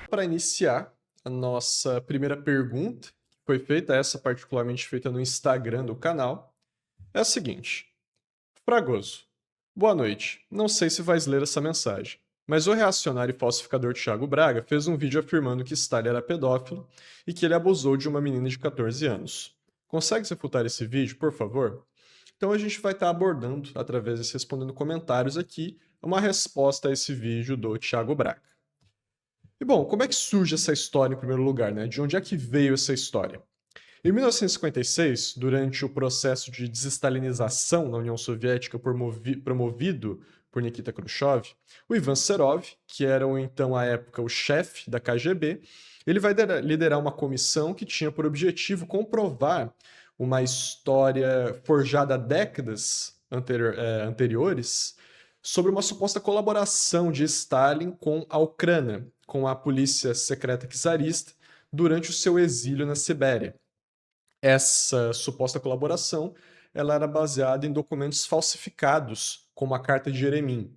Para iniciar, a nossa primeira pergunta, que foi feita, essa particularmente feita no Instagram do canal, é a seguinte: Fragoso, boa noite. Não sei se vais ler essa mensagem, mas o reacionário e falsificador Thiago Braga fez um vídeo afirmando que Stalin era pedófilo e que ele abusou de uma menina de 14 anos. Consegue refutar esse vídeo, por favor? Então a gente vai estar abordando, através desse respondendo comentários aqui, uma resposta a esse vídeo do Thiago Braga. E bom, como é que surge essa história em primeiro lugar, né? De onde é que veio essa história? Em 1956, durante o processo de desestalinização na União Soviética promovido por Nikita Khrushchev, o Ivan Serov, que era então à época o chefe da KGB, ele vai liderar uma comissão que tinha por objetivo comprovar uma história forjada há décadas anteriores sobre uma suposta colaboração de Stalin com a Ucrânia, com a polícia secreta czarista, durante o seu exílio na Sibéria. Essa suposta colaboração ela era baseada em documentos falsificados, como a Carta de Jeremim.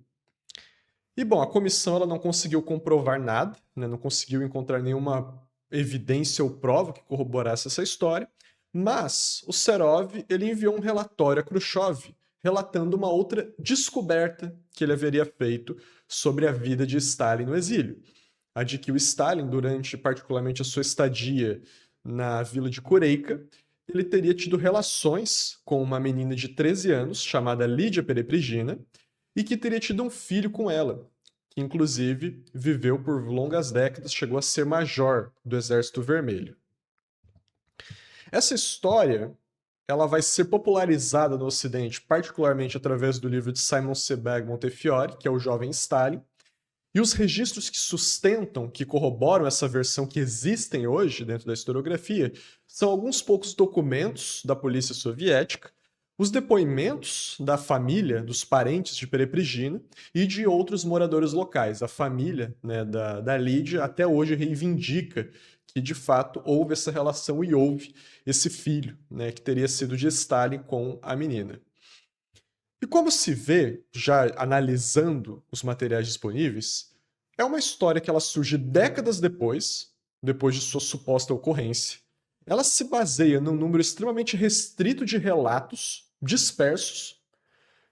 E bom, a comissão ela não conseguiu comprovar nada, né, não conseguiu encontrar nenhuma evidência ou prova que corroborasse essa história, mas o Serov ele enviou um relatório a Khrushchev relatando uma outra descoberta que ele haveria feito sobre a vida de Stalin no exílio. A de que o Stalin, durante particularmente a sua estadia na vila de Kureika, ele teria tido relações com uma menina de 13 anos, chamada Lídia Pereprigina, e que teria tido um filho com ela, que inclusive viveu por longas décadas, chegou a ser major do Exército Vermelho. Essa história ela vai ser popularizada no Ocidente, particularmente através do livro de Simon Sebag Montefiore, que é O Jovem Stalin, e os registros que sustentam, que corroboram essa versão que existem hoje dentro da historiografia, são alguns poucos documentos da polícia soviética, os depoimentos da família, dos parentes de Pereprigina e de outros moradores locais. A família, né, da Lídia até hoje reivindica que de fato houve essa relação e houve esse filho, né, que teria sido de Stalin com a menina. E como se vê, já analisando os materiais disponíveis, é uma história que ela surge décadas depois de sua suposta ocorrência. Ela se baseia num número extremamente restrito de relatos dispersos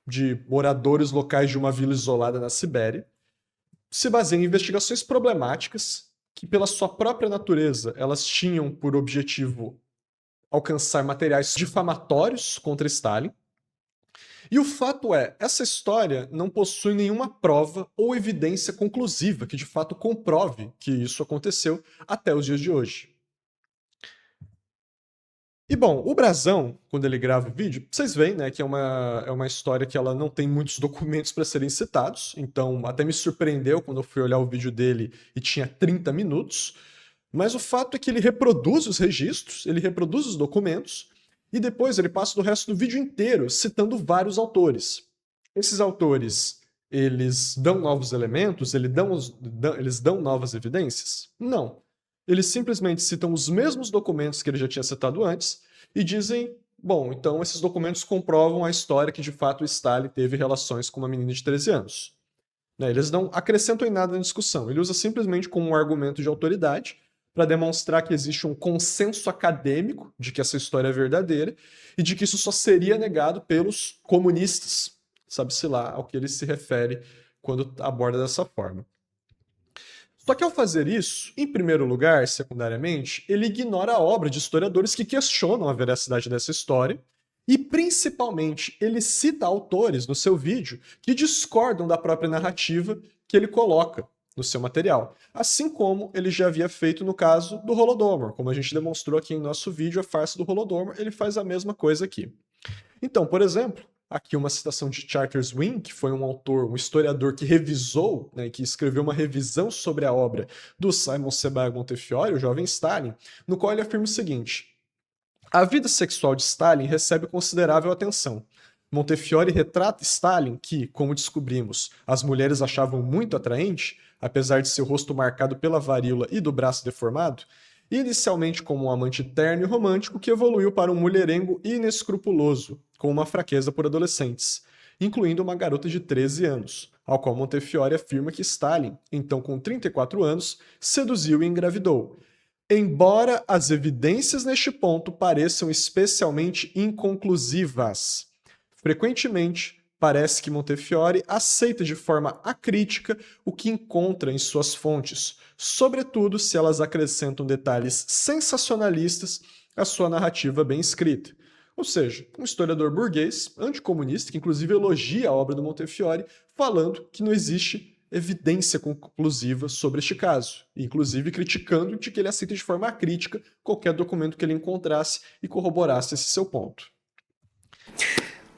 de moradores locais de uma vila isolada na Sibéria, se baseia em investigações problemáticas que, pela sua própria natureza, elas tinham por objetivo alcançar materiais difamatórios contra Stalin. E o fato é, essa história não possui nenhuma prova ou evidência conclusiva que de fato comprove que isso aconteceu até os dias de hoje. E bom, o Brazão, quando ele grava o vídeo, vocês veem, né, que é uma história que ela não tem muitos documentos para serem citados, então até me surpreendeu quando eu fui olhar o vídeo dele e tinha 30 minutos, mas o fato é que ele reproduz os registros, ele reproduz os documentos, e depois ele passa o resto do vídeo inteiro citando vários autores. Esses autores, eles dão novos elementos? Eles dão novas evidências? Não. Eles simplesmente citam os mesmos documentos que ele já tinha citado antes e dizem, bom, então esses documentos comprovam a história que de fato Stalin teve relações com uma menina de 13 anos. Né, eles não acrescentam em nada na discussão, ele usa simplesmente como um argumento de autoridade para demonstrar que existe um consenso acadêmico de que essa história é verdadeira e de que isso só seria negado pelos comunistas, sabe-se lá ao que ele se refere quando aborda dessa forma. Só que ao fazer isso, em primeiro lugar, secundariamente, ele ignora a obra de historiadores que questionam a veracidade dessa história e, principalmente, ele cita autores no seu vídeo que discordam da própria narrativa que ele coloca no seu material, assim como ele já havia feito no caso do Holodomor. Como a gente demonstrou aqui em nosso vídeo, a farsa do Holodomor, ele faz a mesma coisa aqui. Então, por exemplo, aqui uma citação de Charles Wing, que foi um autor, um historiador que revisou, né, que escreveu uma revisão sobre a obra do Simon Sebag Montefiore, o Jovem Stalin, no qual ele afirma o seguinte: a vida sexual de Stalin recebe considerável atenção. Montefiore retrata Stalin, que, como descobrimos, as mulheres achavam muito atraente, apesar de seu rosto marcado pela varíola e do braço deformado, inicialmente como um amante terno e romântico que evoluiu para um mulherengo inescrupuloso, com uma fraqueza por adolescentes, incluindo uma garota de 13 anos, ao qual Montefiore afirma que Stalin, então com 34 anos, seduziu e engravidou. Embora as evidências neste ponto pareçam especialmente inconclusivas. Frequentemente, parece que Montefiore aceita de forma acrítica o que encontra em suas fontes, sobretudo se elas acrescentam detalhes sensacionalistas à sua narrativa bem escrita. Ou seja, um historiador burguês, anticomunista, que inclusive elogia a obra do Montefiore, falando que não existe evidência conclusiva sobre este caso, inclusive criticando de que ele aceita de forma crítica qualquer documento que ele encontrasse e corroborasse esse seu ponto.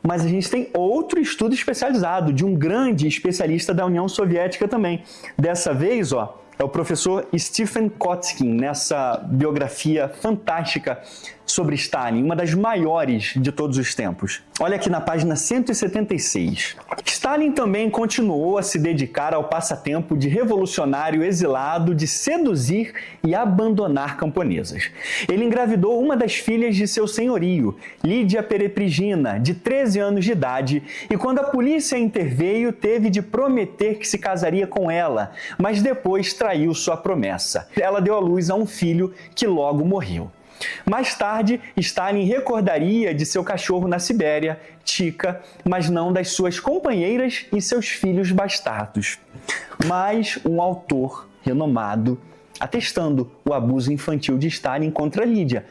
Mas a gente tem outro estudo especializado de um grande especialista da União Soviética também. Dessa vez, é o professor Stephen Kotkin, nessa biografia fantástica sobre Stalin, uma das maiores de todos os tempos. Olha aqui na página 176. Stalin também continuou a se dedicar ao passatempo de revolucionário exilado de seduzir e abandonar camponesas. Ele engravidou uma das filhas de seu senhorio, Lídia Pereprigina, de 13 anos de idade, e quando a polícia interveio, teve de prometer que se casaria com ela, mas depois traiu sua promessa. Ela deu à luz a um filho que logo morreu. Mais tarde, Stalin recordaria de seu cachorro na Sibéria, Tika, mas não das suas companheiras e seus filhos bastardos. Mas um autor renomado atestando o abuso infantil de Stalin contra Lídia.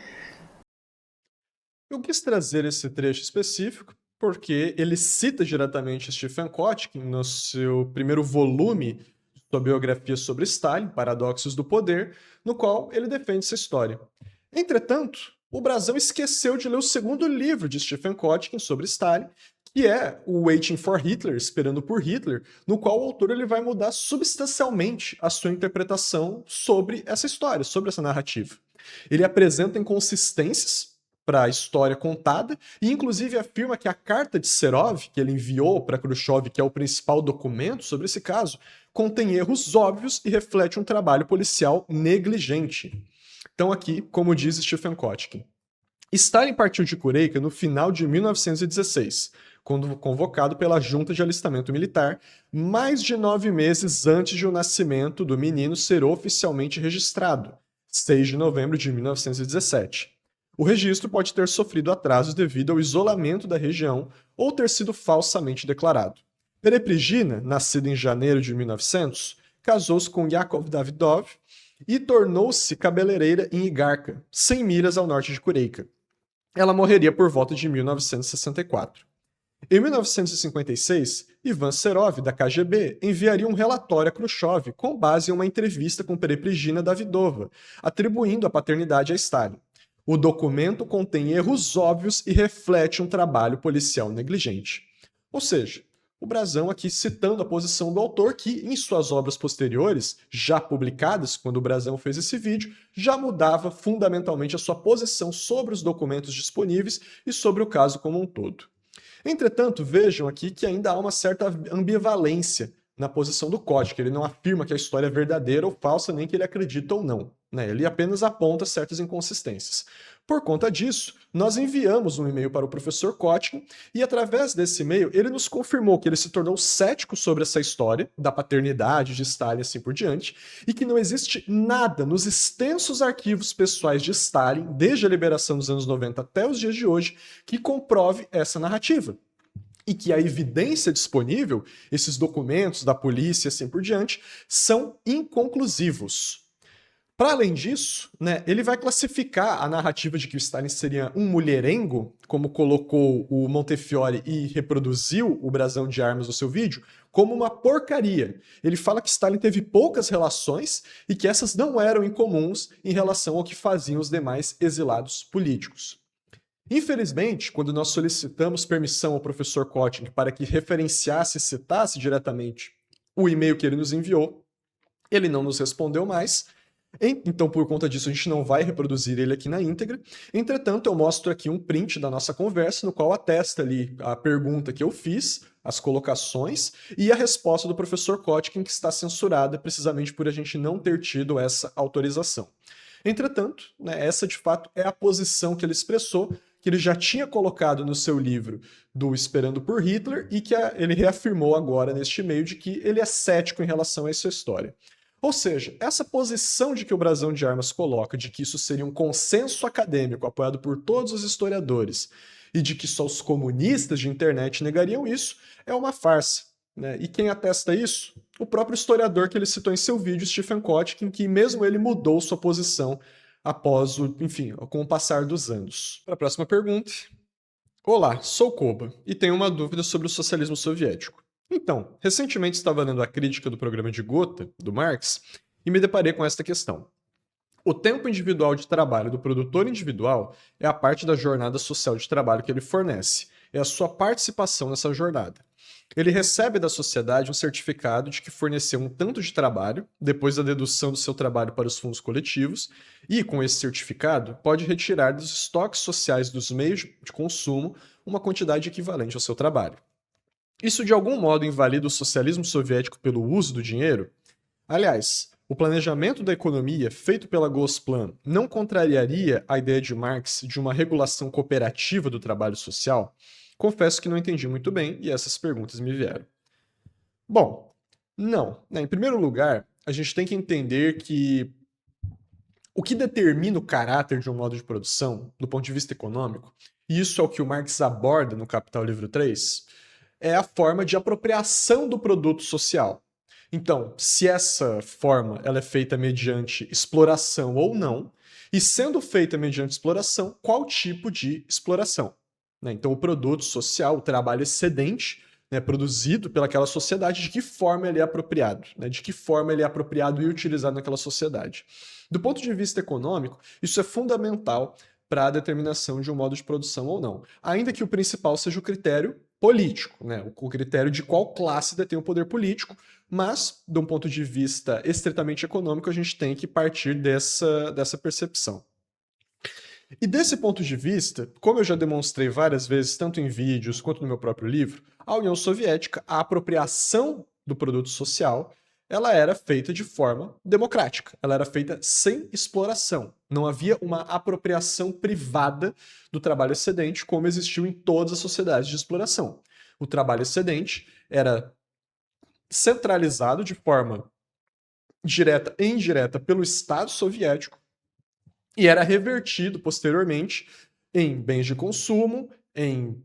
Eu quis trazer esse trecho específico porque ele cita diretamente Stephen Kotkin no seu primeiro volume de sua biografia sobre Stalin, Paradoxos do Poder, no qual ele defende essa história. Entretanto, o Brasão esqueceu de ler o segundo livro de Stephen Kotkin sobre Stalin, que é o Waiting for Hitler, Esperando por Hitler, no qual o autor ele vai mudar substancialmente a sua interpretação sobre essa história, sobre essa narrativa. Ele apresenta inconsistências para a história contada e inclusive afirma que a carta de Serov, que ele enviou para Khrushchev, que é o principal documento sobre esse caso, contém erros óbvios e reflete um trabalho policial negligente. Então aqui, como diz Stephen Kotkin, Stalin partiu de Kureika no final de 1916, quando convocado pela Junta de Alistamento Militar, mais de 9 meses antes de o nascimento do menino ser oficialmente registrado, 6 de novembro de 1917. O registro pode ter sofrido atrasos devido ao isolamento da região ou ter sido falsamente declarado. Pereprigina, nascida em janeiro de 1900, casou-se com Yakov Davidov e tornou-se cabeleireira em Igarka, 100 milhas ao norte de Kureika. Ela morreria por volta de 1964. Em 1956, Ivan Serov, da KGB, enviaria um relatório a Khrushchev com base em uma entrevista com Pereprigina Davidova, atribuindo a paternidade a Stalin. O documento contém erros óbvios e reflete um trabalho policial negligente. Ou seja, o Brasão aqui citando a posição do autor que, em suas obras posteriores, já publicadas, quando o Brasão fez esse vídeo, já mudava fundamentalmente a sua posição sobre os documentos disponíveis e sobre o caso como um todo. Entretanto, vejam aqui que ainda há uma certa ambivalência na posição do Kotkin. Ele não afirma que a história é verdadeira ou falsa, nem que ele acredita ou não. Ele apenas aponta certas inconsistências. Por conta disso, nós enviamos um e-mail para o professor Kotkin e, através desse e-mail, ele nos confirmou que ele se tornou cético sobre essa história da paternidade de Stalin e assim por diante, e que não existe nada nos extensos arquivos pessoais de Stalin, desde a liberação dos anos 90 até os dias de hoje, que comprove essa narrativa. E que a evidência disponível, esses documentos da polícia e assim por diante, são inconclusivos. Para além disso, ele vai classificar a narrativa de que o Stalin seria um mulherengo, como colocou o Montefiore e reproduziu o Brasão de Armas no seu vídeo, como uma porcaria. Ele fala que Stalin teve poucas relações e que essas não eram incomuns em relação ao que faziam os demais exilados políticos. Infelizmente, quando nós solicitamos permissão ao professor Kotkin para que referenciasse e citasse diretamente o e-mail que ele nos enviou, ele não nos respondeu mais. Então, por conta disso, a gente não vai reproduzir ele aqui na íntegra. Entretanto, eu mostro aqui um print da nossa conversa, no qual atesta ali a pergunta que eu fiz, as colocações e a resposta do professor Kotkin, que está censurada precisamente por a gente não ter tido essa autorização. Entretanto, essa de fato é a posição que ele expressou, que ele já tinha colocado no seu livro do Esperando por Hitler e que ele reafirmou agora neste e-mail de que ele é cético em relação a essa história. Ou seja, essa posição de que o Brasão de Armas coloca, de que isso seria um consenso acadêmico apoiado por todos os historiadores e de que só os comunistas de internet negariam isso, é uma farsa, né? E quem atesta isso? O próprio historiador que ele citou em seu vídeo, Stephen Kotkin, que mesmo ele mudou sua posição após com o passar dos anos. Para a próxima pergunta. Olá, sou Koba e tenho uma dúvida sobre o socialismo soviético. Então, recentemente estava lendo a crítica do programa de Gotha, do Marx, e me deparei com esta questão. O tempo individual de trabalho do produtor individual é a parte da jornada social de trabalho que ele fornece, é a sua participação nessa jornada. Ele recebe da sociedade um certificado de que forneceu um tanto de trabalho, depois da dedução do seu trabalho para os fundos coletivos, e, com esse certificado, pode retirar dos estoques sociais dos meios de consumo uma quantidade equivalente ao seu trabalho. Isso de algum modo invalida o socialismo soviético pelo uso do dinheiro? Aliás, o planejamento da economia feito pela Gosplan não contrariaria a ideia de Marx de uma regulação cooperativa do trabalho social? Confesso que não entendi muito bem e essas perguntas me vieram. Bom, não. Em primeiro lugar, a gente tem que entender que o que determina o caráter de um modo de produção, do ponto de vista econômico, e isso é o que o Marx aborda no Capital Livro 3, é a forma de apropriação do produto social. Então, se essa forma ela é feita mediante exploração ou não, e sendo feita mediante exploração, qual tipo de exploração? Então, o produto social, o trabalho excedente, produzido pelaquela sociedade, de que forma ele é apropriado? De que forma ele é apropriado e utilizado naquela sociedade? Do ponto de vista econômico, isso é fundamental para a determinação de um modo de produção ou não. Ainda que o principal seja o critério político, o critério de qual classe detém o poder político, mas, de um ponto de vista estritamente econômico, a gente tem que partir dessa percepção. E desse ponto de vista, como eu já demonstrei várias vezes, tanto em vídeos quanto no meu próprio livro, a União Soviética, a apropriação do produto social, ela era feita de forma democrática, ela era feita sem exploração. Não havia uma apropriação privada do trabalho excedente, como existiu em todas as sociedades de exploração. O trabalho excedente era centralizado de forma direta e indireta pelo Estado soviético e era revertido posteriormente em bens de consumo, em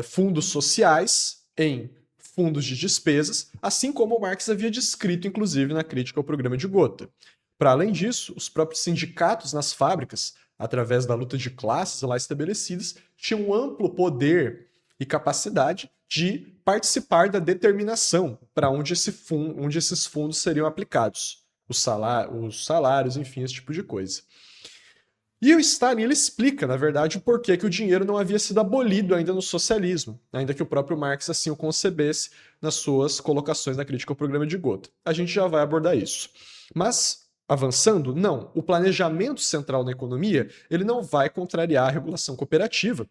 fundos sociais, em fundos de despesas, assim como o Marx havia descrito, inclusive, na crítica ao programa de Gotha. Para além disso, os próprios sindicatos nas fábricas, através da luta de classes lá estabelecidas, tinham um amplo poder e capacidade de participar da determinação para onde esses fundos seriam aplicados. Os salários, enfim, esse tipo de coisa. E o Stalin ele explica, na verdade, o porquê que o dinheiro não havia sido abolido ainda no socialismo, ainda que o próprio Marx assim o concebesse nas suas colocações na crítica ao programa de Gotha. A gente já vai abordar isso. Mas, avançando, não. O planejamento central na economia ele não vai contrariar a regulação cooperativa,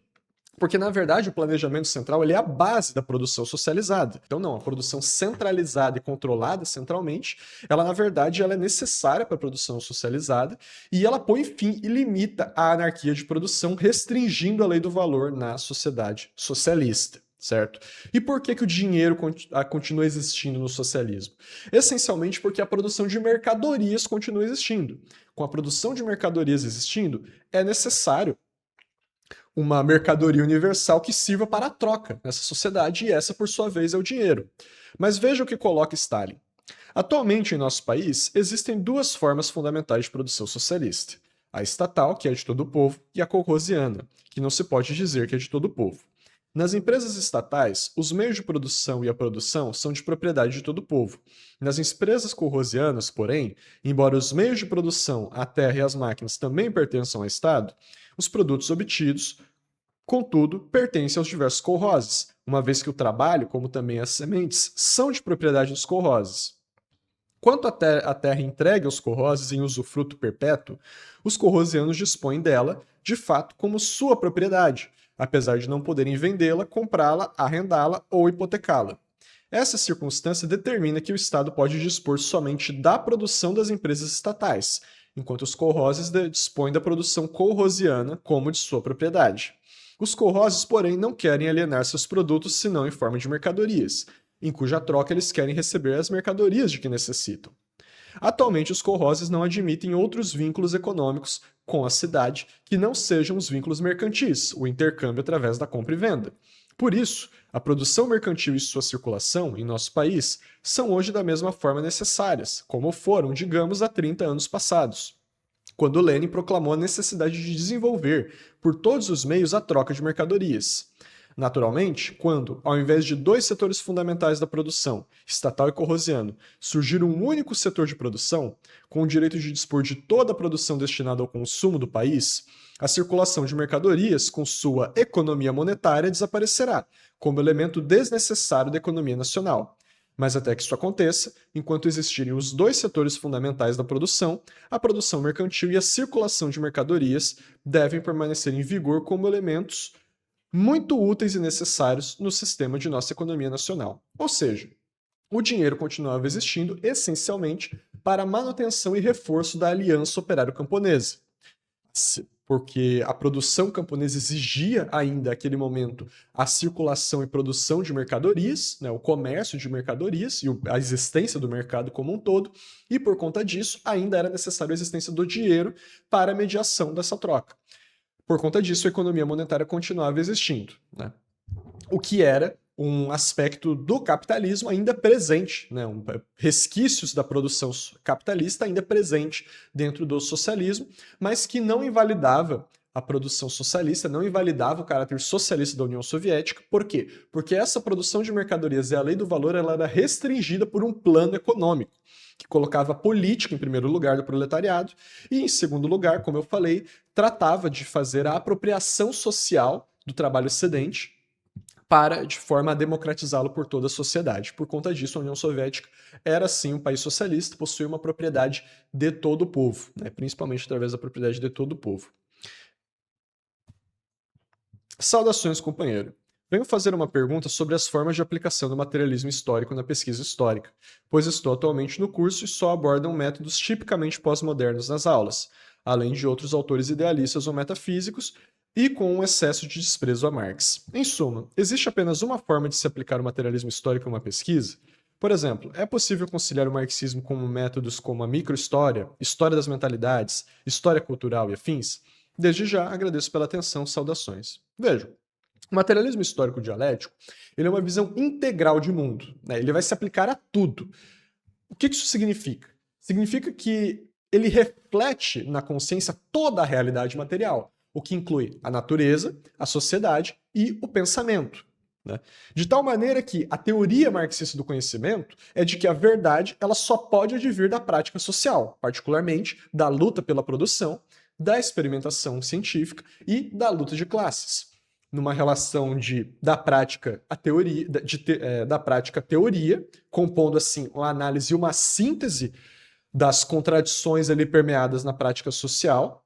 porque, na verdade, o planejamento central ele é a base da produção socializada. Então, não, a produção centralizada e controlada centralmente, ela, na verdade, ela é necessária para a produção socializada e ela põe fim e limita a anarquia de produção, restringindo a lei do valor na sociedade socialista, certo? E por que o dinheiro continua existindo no socialismo? Essencialmente porque a produção de mercadorias continua existindo. Com a produção de mercadorias existindo, é necessário uma mercadoria universal que sirva para a troca nessa sociedade, e essa, por sua vez, é o dinheiro. Mas veja o que coloca Stalin. Atualmente, em nosso país, existem duas formas fundamentais de produção socialista. A estatal, que é de todo o povo, e a kolkhosiana, que não se pode dizer que é de todo o povo. Nas empresas estatais, os meios de produção e a produção são de propriedade de todo o povo. Nas empresas kolkhosianas, porém, embora os meios de produção, a terra e as máquinas também pertençam ao Estado, os produtos obtidos, contudo, pertencem aos diversos kolkhozes, uma vez que o trabalho, como também as sementes, são de propriedade dos kolkhozes. Quanto à terra entregue aos kolkhozes em usufruto perpétuo, os kolkhosianos dispõem dela, de fato, como sua propriedade, apesar de não poderem vendê-la, comprá-la, arrendá-la ou hipotecá-la. Essa circunstância determina que o Estado pode dispor somente da produção das empresas estatais, enquanto os kolkhozes dispõem da produção kolkhosiana como de sua propriedade. Os colrozes, porém, não querem alienar seus produtos senão em forma de mercadorias, em cuja troca eles querem receber as mercadorias de que necessitam. Atualmente, os colrozes não admitem outros vínculos econômicos com a cidade que não sejam os vínculos mercantis, o intercâmbio através da compra e venda. Por isso, a produção mercantil e sua circulação em nosso país são hoje da mesma forma necessárias, como foram, digamos, há 30 anos passados, quando Lenin proclamou a necessidade de desenvolver, por todos os meios, a troca de mercadorias. Naturalmente, quando, ao invés de dois setores fundamentais da produção, estatal e corrosiano, surgir um único setor de produção, com o direito de dispor de toda a produção destinada ao consumo do país, a circulação de mercadorias, com sua economia monetária, desaparecerá, como elemento desnecessário da economia nacional. Mas até que isso aconteça, enquanto existirem os dois setores fundamentais da produção, a produção mercantil e a circulação de mercadorias devem permanecer em vigor como elementos muito úteis e necessários no sistema de nossa economia nacional. Ou seja, o dinheiro continuava existindo essencialmente para a manutenção e reforço da aliança operário-camponesa, porque a produção camponesa exigia ainda, naquele momento, a circulação e produção de mercadorias, né, o comércio de mercadorias e a existência do mercado como um todo, e por conta disso ainda era necessária a existência do dinheiro para a mediação dessa troca. Por conta disso, a economia monetária continuava existindo, né? O que era um aspecto do capitalismo ainda presente, né? Resquícios da produção capitalista ainda presente dentro do socialismo, mas que não invalidava a produção socialista, não invalidava o caráter socialista da União Soviética. Por quê? Porque essa produção de mercadorias e a lei do valor ela era restringida por um plano econômico, que colocava a política em primeiro lugar do proletariado e, em segundo lugar, como eu falei, tratava de fazer a apropriação social do trabalho excedente para, de forma a democratizá-lo por toda a sociedade. Por conta disso, a União Soviética era, sim, um país socialista, possuía uma propriedade de todo o povo, né? Principalmente através da propriedade de todo o povo. Saudações, companheiro. Venho fazer uma pergunta sobre as formas de aplicação do materialismo histórico na pesquisa histórica, pois estou atualmente no curso e só abordam métodos tipicamente pós-modernos nas aulas, além de outros autores idealistas ou metafísicos, e com um excesso de desprezo a Marx. Em suma, existe apenas uma forma de se aplicar o materialismo histórico em uma pesquisa? Por exemplo, é possível conciliar o marxismo com métodos como a microhistória, história das mentalidades, história cultural e afins? Desde já, agradeço pela atenção, saudações. Vejam, o materialismo histórico dialético ele é uma visão integral de mundo, né? Ele vai se aplicar a tudo. O que isso significa? Significa que ele reflete na consciência toda a realidade material, o que inclui a natureza, a sociedade e o pensamento, né? De tal maneira que a teoria marxista do conhecimento é de que a verdade ela só pode advir da prática social, particularmente da luta pela produção, da experimentação científica e da luta de classes. Numa relação da prática à teoria, da prática à teoria, compondo assim uma análise e uma síntese das contradições ali permeadas na prática social,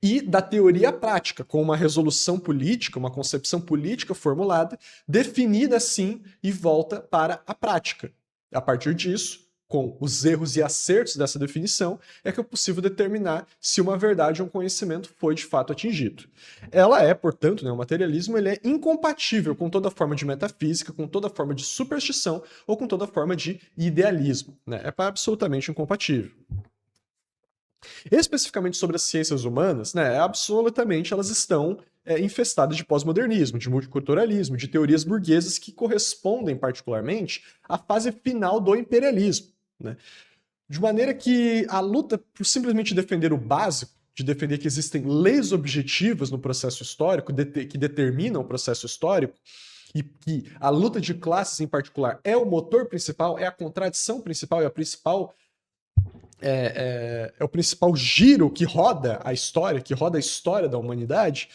e da teoria à prática, com uma resolução política, uma concepção política formulada, definida assim e volta para a prática. A partir disso, com os erros e acertos dessa definição, é que é possível determinar se uma verdade ou um conhecimento foi de fato atingido. Ela é, portanto, né, o materialismo ele é incompatível com toda forma de metafísica, com toda forma de superstição ou com toda forma de idealismo, né? É absolutamente incompatível. Especificamente sobre as ciências humanas, né, absolutamente elas estão infestadas de pós-modernismo, de multiculturalismo, de teorias burguesas que correspondem particularmente à fase final do imperialismo, né? De maneira que a luta por simplesmente defender o básico, de defender que existem leis objetivas no processo histórico, que determinam o processo histórico, e que a luta de classes em particular é o motor principal, é a contradição principal, é o principal giro que roda a história da humanidade,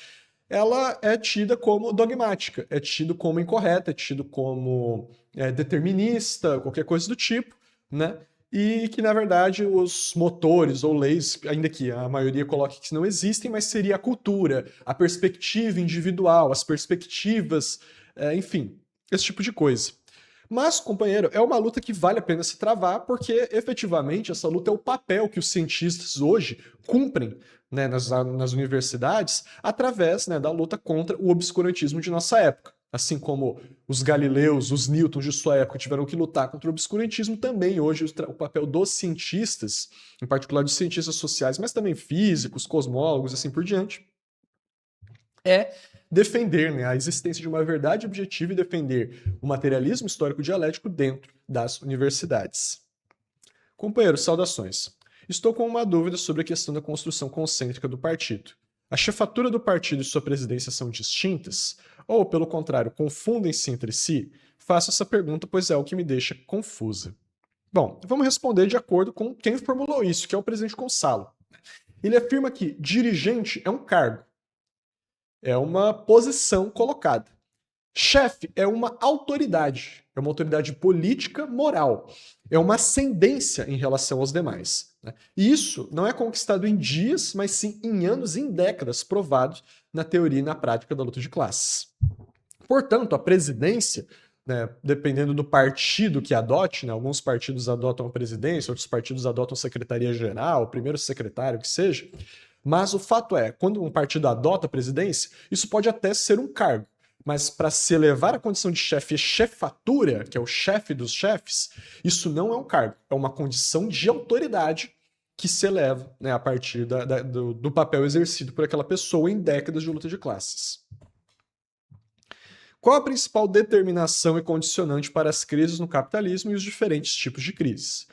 ela é tida como dogmática, é tido como incorreta, é tido como determinista, qualquer coisa do tipo, né? E que, na verdade, os motores ou leis, ainda que a maioria coloque que não existem, mas seria a cultura, a perspectiva individual, as perspectivas, enfim, esse tipo de coisa. Mas, companheiro, é uma luta que vale a pena se travar, porque efetivamente essa luta é o papel que os cientistas hoje cumprem né, nas universidades através, né, da luta contra o obscurantismo de nossa época. Assim como os Galileus, os Newtons de sua época tiveram que lutar contra o obscurantismo, também hoje o papel dos cientistas, em particular dos cientistas sociais, mas também físicos, cosmólogos, assim por diante, é defender, né, a existência de uma verdade objetiva e defender o materialismo histórico dialético dentro das universidades. Companheiros, saudações. Estou com uma dúvida sobre a questão da construção concêntrica do partido. A chefatura do partido e sua presidência são distintas? Ou, pelo contrário, confundem-se entre si? Faço essa pergunta, pois é o que me deixa confusa. Bom, vamos responder de acordo com quem formulou isso, que é o presidente Gonçalo. Ele afirma que dirigente é um cargo, é uma posição colocada. Chefe é uma autoridade política, moral, é uma ascendência em relação aos demais. Né? E isso não é conquistado em dias, mas sim em anos e em décadas, provado na teoria e na prática da luta de classes. Portanto, a presidência, né, dependendo do partido que adote, né, alguns partidos adotam a presidência, outros partidos adotam a secretaria-geral, o primeiro secretário, que seja, mas o fato é, quando um partido adota a presidência, isso pode até ser um cargo. Mas para se elevar à condição de chefe e chefatura, que é o chefe dos chefes, isso não é um cargo, é uma condição de autoridade que se eleva, né, a partir do papel exercido por aquela pessoa em décadas de luta de classes. Qual a principal determinação e condicionante para as crises no capitalismo e os diferentes tipos de crises?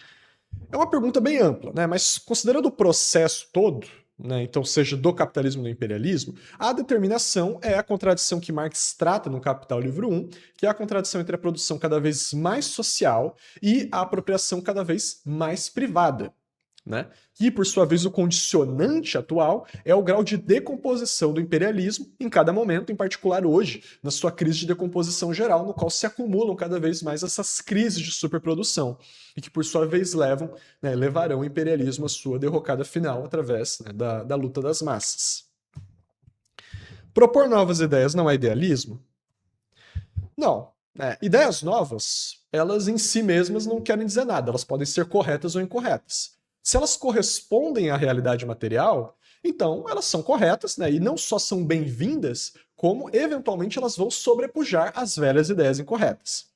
É uma pergunta bem ampla, né, mas considerando o processo todo, né, então seja do capitalismo ou do imperialismo, a determinação é a contradição que Marx trata no Capital livro 1, que é a contradição entre a produção cada vez mais social e a apropriação cada vez mais privada. Né? E, por sua vez, o condicionante atual é o grau de decomposição do imperialismo em cada momento, em particular hoje, na sua crise de decomposição geral, no qual se acumulam cada vez mais essas crises de superprodução, e que, por sua vez, levarão o imperialismo à sua derrocada final através, né, da luta das massas. Propor novas ideias não é idealismo? Não. Ideias novas, elas em si mesmas não querem dizer nada, elas podem ser corretas ou incorretas. Se elas correspondem à realidade material, então elas são corretas, né? E não só são bem-vindas, como eventualmente elas vão sobrepujar as velhas ideias incorretas.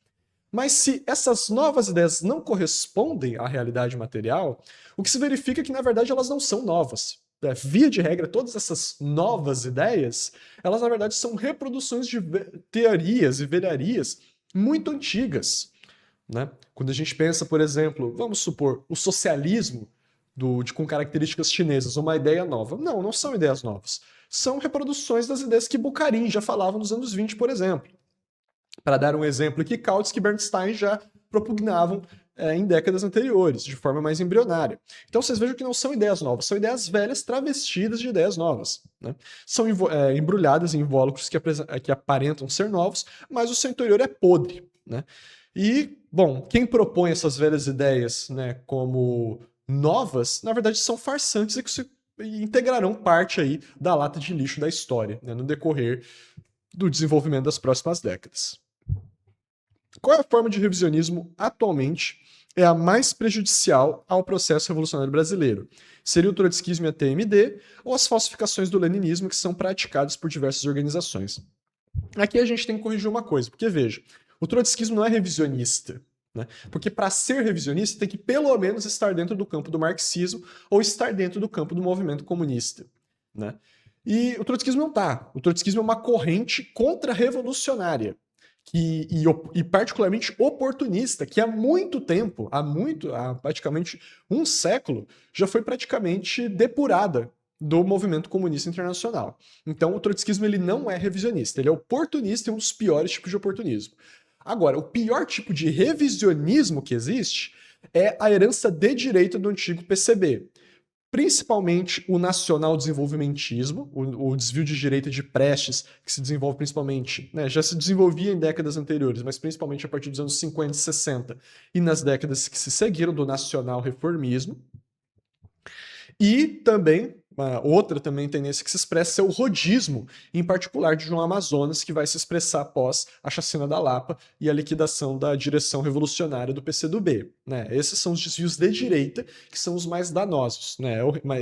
Mas se essas novas ideias não correspondem à realidade material, o que se verifica é que, na verdade, elas não são novas. Via de regra, todas essas novas ideias, elas, na verdade, são reproduções de teorias e velharias muito antigas. Né? Quando a gente pensa, por exemplo, vamos supor, o socialismo com características chinesas, uma ideia nova. Não são ideias novas. São reproduções das ideias que Bukharin já falava nos anos 20, por exemplo. Para dar um exemplo aqui, Kautsky e Bernstein já propugnavam em décadas anteriores, de forma mais embrionária. Então vocês vejam que não são ideias novas, são ideias velhas travestidas de ideias novas. Né? São embrulhadas em invólucros que aparentam ser novos, mas o seu interior é podre. Né? E, bom, quem propõe essas velhas ideias, né, como novas, na verdade são farsantes e integrarão parte aí da lata de lixo da história, né, no decorrer do desenvolvimento das próximas décadas. Qual é a forma de revisionismo atualmente é a mais prejudicial ao processo revolucionário brasileiro? Seria o trotskismo e a TMD ou as falsificações do leninismo que são praticadas por diversas organizações? Aqui a gente tem que corrigir uma coisa, porque veja, o trotskismo não é revisionista, né? Porque para ser revisionista tem que pelo menos estar dentro do campo do marxismo ou estar dentro do campo do movimento comunista. Né? E o trotskismo não está. O trotskismo é uma corrente contra-revolucionária e particularmente oportunista, que há muito tempo, há praticamente um século, já foi praticamente depurada do movimento comunista internacional. Então o trotskismo ele não é revisionista, ele é oportunista e um dos piores tipos de oportunismo. Agora, o pior tipo de revisionismo que existe é a herança de direita do antigo PCB. Principalmente o nacional-desenvolvimentismo, o desvio de direita de Prestes, que se desenvolve principalmente, né, já se desenvolvia em décadas anteriores, mas principalmente a partir dos anos 50 e 60, e nas décadas que se seguiram do nacional-reformismo. E também Uma outra também tendência que se expressa é o rodismo, em particular de João Amazonas, que vai se expressar após a chacina da Lapa e a liquidação da direção revolucionária do PCdoB. Né? Esses são os desvios de direita que são os mais danosos, né?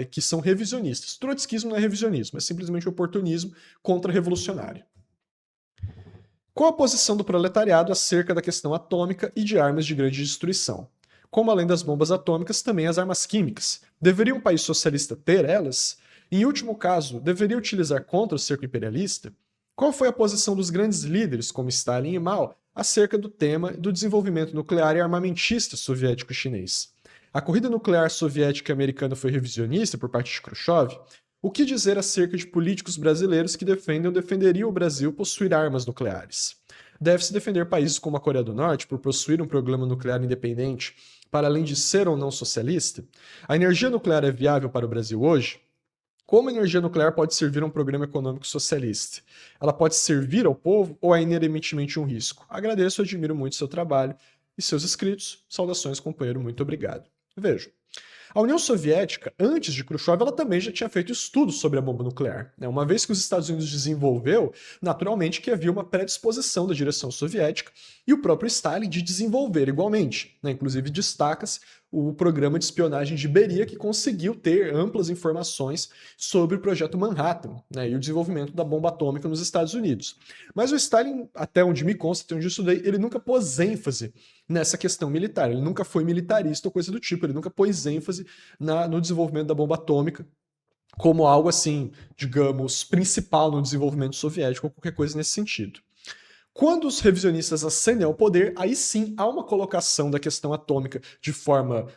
Que são revisionistas. Trotskismo não é revisionismo, é simplesmente oportunismo contra-revolucionário. Qual a posição do proletariado acerca da questão atômica e de armas de grande destruição? Como além das bombas atômicas, também as armas químicas. Deveria um país socialista ter elas? Em último caso, deveria utilizar contra o cerco imperialista? Qual foi a posição dos grandes líderes, como Stalin e Mao, acerca do tema do desenvolvimento nuclear e armamentista soviético e chinês? A corrida nuclear soviética e americana foi revisionista por parte de Khrushchev? O que dizer acerca de políticos brasileiros que defendem ou defenderiam o Brasil possuir armas nucleares? Deve-se defender países como a Coreia do Norte por possuir um programa nuclear independente, para além de ser ou não socialista? A energia nuclear é viável para o Brasil hoje? Como a energia nuclear pode servir a um programa econômico socialista? Ela pode servir ao povo ou é inerentemente um risco? Agradeço e admiro muito seu trabalho e seus escritos. Saudações, companheiro, muito obrigado. Veja. A União Soviética, antes de Khrushchev, ela também já tinha feito estudos sobre a bomba nuclear. Uma vez que os Estados Unidos desenvolveu, naturalmente que havia uma predisposição da direção soviética e o próprio Stalin de desenvolver igualmente. Inclusive destaca-se o programa de espionagem de Beria, que conseguiu ter amplas informações sobre o projeto Manhattan, e o desenvolvimento da bomba atômica nos Estados Unidos. Mas o Stalin, até onde me consta, até onde eu estudei, ele nunca pôs ênfase nessa questão militar. Ele nunca foi militarista ou coisa do tipo. Ele nunca pôs ênfase no desenvolvimento da bomba atômica como algo assim, digamos, principal no desenvolvimento soviético ou qualquer coisa nesse sentido. Quando os revisionistas ascendem ao poder, aí sim há uma colocação da questão atômica de forma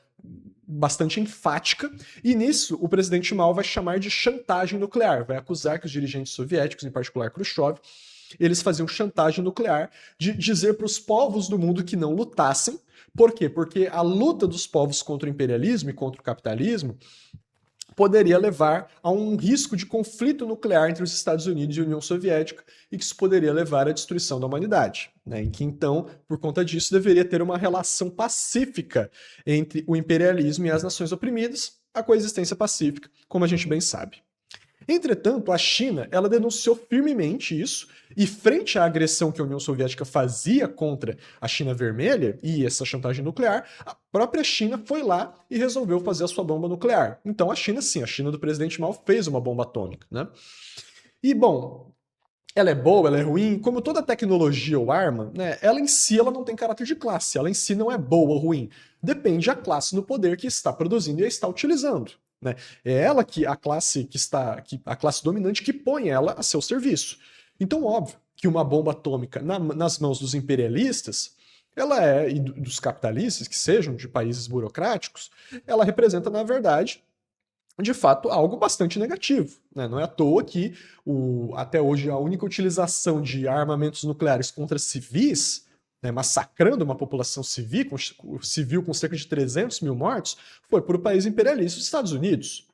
bastante enfática, e nisso o presidente Mao vai chamar de chantagem nuclear, vai acusar que os dirigentes soviéticos, em particular Khrushchev, eles faziam chantagem nuclear de dizer para os povos do mundo que não lutassem. Por quê? Porque a luta dos povos contra o imperialismo e contra o capitalismo poderia levar a um risco de conflito nuclear entre os Estados Unidos e a União Soviética, e que isso poderia levar à destruição da humanidade. Em que, então, por conta disso, deveria ter uma relação pacífica entre o imperialismo e as nações oprimidas, a coexistência pacífica, como a gente bem sabe. Entretanto, a China, ela denunciou firmemente isso, e frente à agressão que a União Soviética fazia contra a China Vermelha e essa chantagem nuclear, a própria China foi lá e resolveu fazer a sua bomba nuclear. Então a China, sim, a China do presidente Mao fez uma bomba atômica, E, bom, ela é boa, ela é ruim, como toda tecnologia ou arma, ela em si ela não tem caráter de classe, ela em si não é boa ou ruim. Depende da classe no poder que está produzindo e a está utilizando. É ela a classe dominante que põe ela a seu serviço. Então, óbvio que uma bomba atômica nas mãos dos imperialistas, e dos capitalistas, que sejam de países burocráticos, ela representa, na verdade, de fato, algo bastante negativo. Não é à toa que, até hoje, a única utilização de armamentos nucleares contra civis, massacrando uma população civil com cerca de 300 mil mortos, foi por o país imperialista, os Estados Unidos.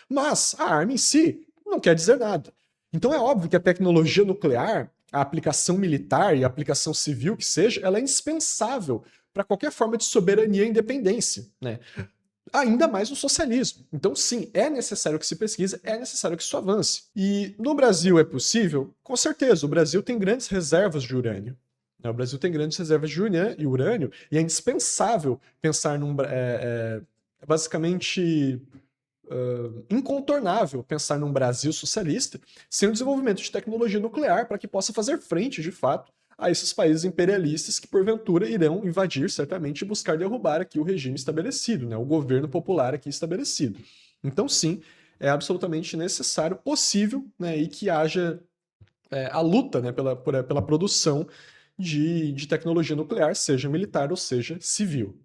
Mas a arma em si não quer dizer nada. Então é óbvio que a tecnologia nuclear, a aplicação militar e a aplicação civil que seja, ela é indispensável para qualquer forma de soberania e independência. Ainda mais no socialismo. Então, sim, é necessário que se pesquise, é necessário que isso avance. E no Brasil é possível? Com certeza, o Brasil tem grandes reservas de urânio. O Brasil tem grandes reservas de urânio e é indispensável pensar basicamente incontornável pensar num Brasil socialista sem o desenvolvimento de tecnologia nuclear para que possa fazer frente, de fato, a esses países imperialistas que, porventura, irão invadir, certamente, e buscar derrubar aqui o regime estabelecido, o governo popular aqui estabelecido. Então, sim, é absolutamente necessário, possível, e que haja a luta pela produção de tecnologia nuclear, seja militar ou seja civil.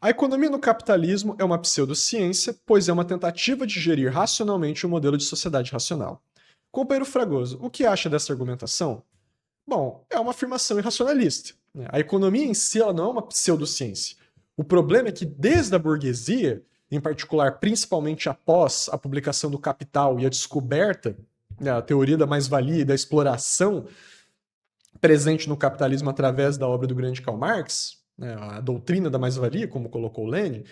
A economia no capitalismo é uma pseudociência, pois é uma tentativa de gerir racionalmente um modelo de sociedade racional. Companheiro Fragoso, o que acha dessa argumentação? Bom, é uma afirmação irracionalista. A economia em si ela não é uma pseudociência. O problema é que desde a burguesia, em particular principalmente após a publicação do Capital e a descoberta, a teoria da mais-valia e da exploração presente no capitalismo através da obra do grande Karl Marx, a doutrina da mais-valia, como colocou Lenin,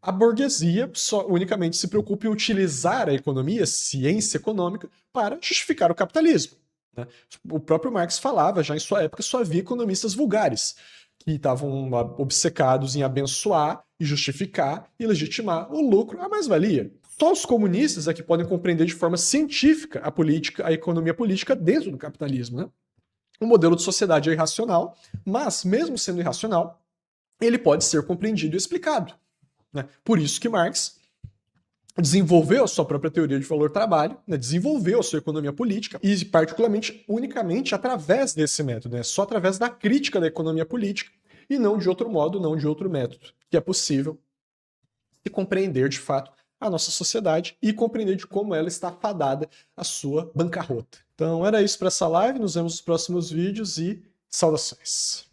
a burguesia unicamente se preocupa em utilizar a economia, ciência econômica, para justificar o capitalismo. Né? O próprio Marx falava, já em sua época, só havia economistas vulgares, que estavam obcecados em abençoar e justificar e legitimar o lucro, a mais-valia. Só os comunistas é que podem compreender de forma científica a política, a economia política dentro do capitalismo. Né? O modelo de sociedade é irracional, mas, mesmo sendo irracional, ele pode ser compreendido e explicado. Né? Por isso que Marx desenvolveu a sua própria teoria de valor-trabalho, né? Desenvolveu a sua economia política e, particularmente, unicamente através desse método, né? Só através da crítica da economia política e não de outro modo, não de outro método, que é possível se compreender de fato a nossa sociedade e compreender de como ela está fadada à sua bancarrota. Então era isso para essa live, nos vemos nos próximos vídeos e saudações.